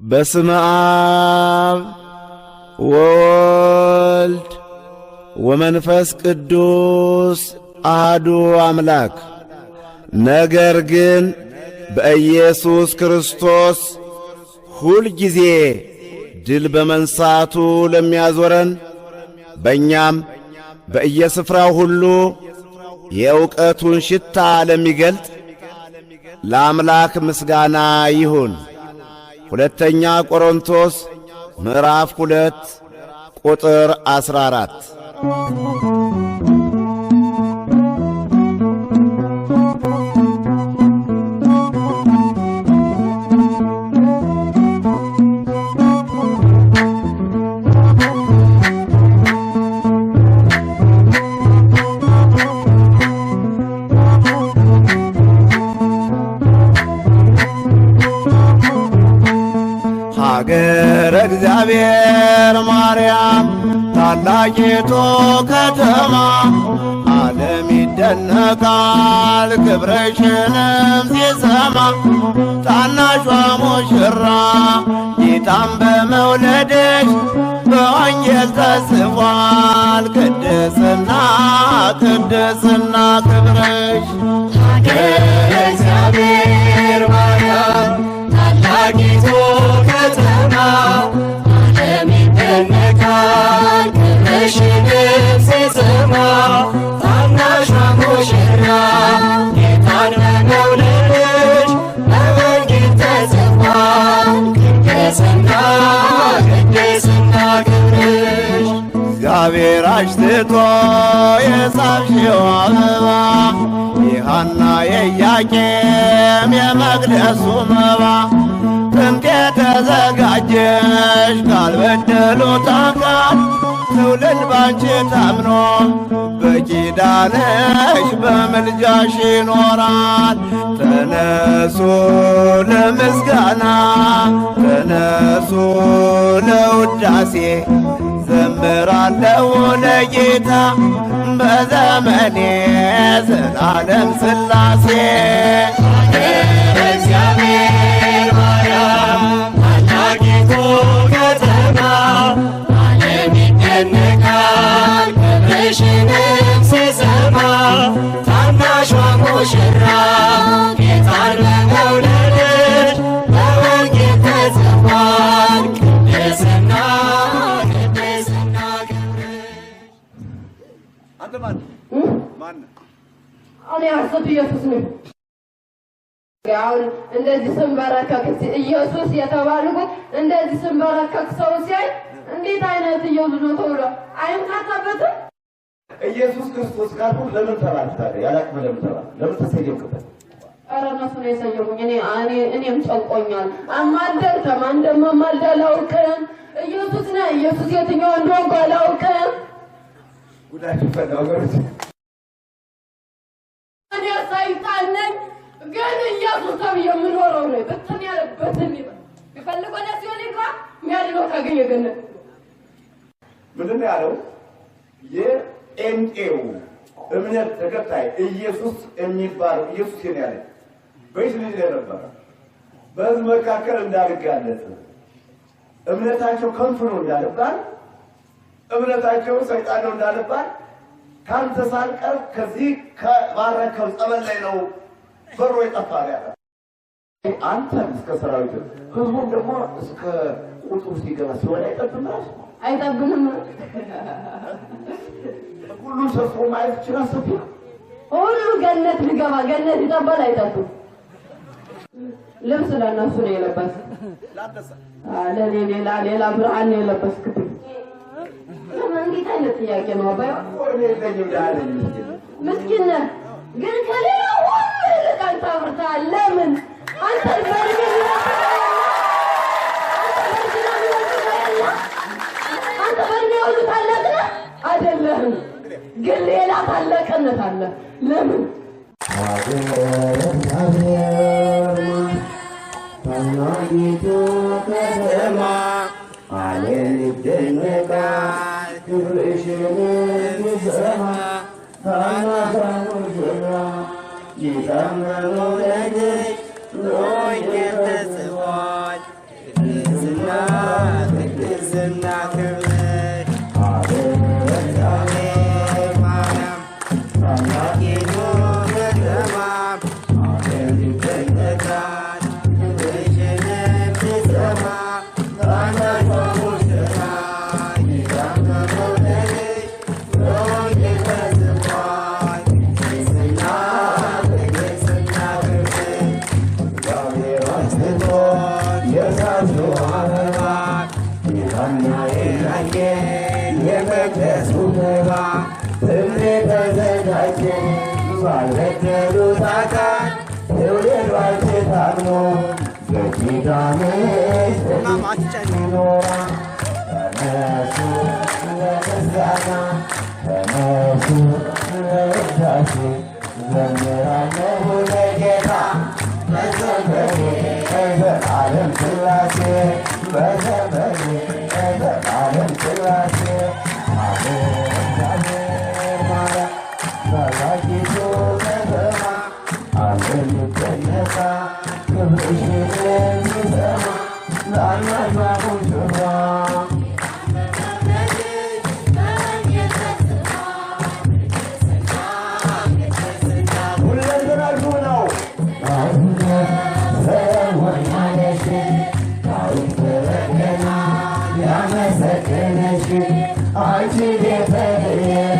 በስመ አብ ወወልድ ወመንፈስ ቅዱስ አሐዱ አምላክ። ነገር ግን በኢየሱስ ክርስቶስ ሁል ጊዜ ድል በመንሳቱ ለሚያዞረን በእኛም በየስፍራው ሁሉ የእውቀቱን ሽታ ለሚገልጥ ለአምላክ ምስጋና ይሁን። ሁለተኛ ቆሮንቶስ ምዕራፍ 2 ቁጥር 14። ሀገረ እግዚአብሔር ማርያም ታላቂቱ ከተማ ዓለም ይደነቃል ክብርሽንም ሲሰማ። ታናሿ ሙሽራ ጌታን በመውለድሽ በወንጌል ተጽፏል ቅድስና ቅድስና ክብርሽ። ሀገረ እግዚአብሔር ማርያም ታላቂቱ ከተማ ዓለም ይደነቃል ክብርሽንም ሲሰማ። ታናሿ ሙሽራ ጌታን በመውለድሽ በወንጌል ተጽፏል ቅድስና ቅድስና ክብርሽ። እግዚአብሔር አሽትቶ የሳብሽው አበባ የሐና የኢያቄም የመቅደሱ መባ ጥንት የተዘጋጀሽ ካልበደሉት አካል ትውልድ ባንቺ ታምኖ በኪዳንሽ በምልጃሽ ይኖራል። ተነሱ ለምስጋና ተነሱ ለውዳሴ ዘምራለሁ ለጌታ በዘመኔ ዘላለም ሥላሴ። ሀገረ እግዚአብሔር ማርያም ታላቂቱ ከተማ ዓለም ይደነቃል ክብርሽንም ሲሰማ። ታናሿ ሙሽራ ጌታን በመውለድሽ በወንጌል ተጽፏል ቅድስና ቅድስና ክብርሽ። አንተ ማን ማን? እኔ አስብ ኢየሱስ ነኝ። አሁን እንደዚህ ስንበረከክ ኢየሱስ የተባልኩት እንደዚህ ስንበረከክ ሰው ሲያይ እንዴት አይነት ኢየሱስ ነው ተብሎ አይምታታበትም። ኢየሱስ ክርስቶስ ካልኩ ለምን ተባልክ ታዲያ? ያላቅም ለምን ተባልክ? ለምን ተሰየምክበት? ኧረ እነሱ ነው የሰየሙኝ። እኔም ጨንቆኛል። አማልደር ከማን እንደማማልድ አላውቅም። ኢየሱስ ነህ። ኢየሱስ የትኛው እንደሆንኩ አላውቅም። ጉዳችሁ ፈላ ወገኖች። እኔ ሰይጣን ነኝ ግን ኢየሱስ ተብዬ የምኖረው ነው። ብትን ያለበትን ይፈልግ ወደ ሲሆን ይግባ የሚያድነው ካገኘ ገነት። ምንድን ነው ያለው? የጴንጤው እምነት ተከታይ ኢየሱስ የሚባለው ኢየሱስ ነው ያለ በይስ ልጅ ነበረ። በሕዝብ መካከል እንዳልጋለጥ እምነታቸው ከንቱ ነው እንዳልባል እምነታቸው ሰይጣን ነው እንዳልባል ካንተ ሳልቀር ከዚህ ከባረከው ጸበል ላይ ነው በሮ የጠፋ ያለ አንተ እስከ ሰራዊት ህዝቡም ደግሞ እስከ ቁጥሩ ሲገባ ሲሆን አይጠብንም። ሁሉ ሰፍሮ ማየት ይችላል። ሰፊ ሁሉ ገነት ሊገባ ገነት ይጠባል። አይጠብም። ልብስ ለእነሱ ነው የለበስ ለኔ ሌላ ብርሃን ነው የለበስክብኝ። እንዴት አይነት ጥያቄ ነው አባዬ? ምስኪን ነህ ግን ከሌላ ሁሉ ይልቅ አንተ አብርተሃል። ለምን አንተ በእድሜ ሁሉ ታላቅ ነህ አይደለህም? ግን ሌላ ታላቅነት አለ። ለምን ታላቂቱ ከተማ ዓለም ይደነቃል ክብርሽንም ሲሰማ። ታናሿ ሙሽራ ጌታን በመውለድሽ በወንጌል ተጽፏል ቅድስና ቅድስና ክብር ማርያም ታላቂቱ ከተማ ዓለም ይደነቃል ክብርሽንም ሲሰማ ታላቋ ሙሽራ ጌታን ከመውደድሽ በወንጌል ተጽፏል። ቅድስና ቅድስና ክብር እግዚአብሔር አንስቶ የእሳቱ አበባ የታየ የመቅደሱ መባ ፍሬ ተዘጋጀ ባልበደሉት አካል ትውልድ ባንቺ ታምኖ በኪዳንሽ ይኖራል። ተነሱ ለምስጋና ተነሱ ለውዳሴ ዘምራለሁ ለጌታ በዘመኔ ለዘላለም ሥላሴ በዘመኔ ለዘላለም ሥላሴ እግዚአብሔር ማርያም ታላቂቱ ከተማ ዓለም ይደነቃል ክብርሽንም ሲሰማ ታላቋ ሙሽራ ሁለንተናችሁ ነው ሰወኛለሽ ዳዊት በበገና ያመሰገነሽ አንቺ ቤተልሔም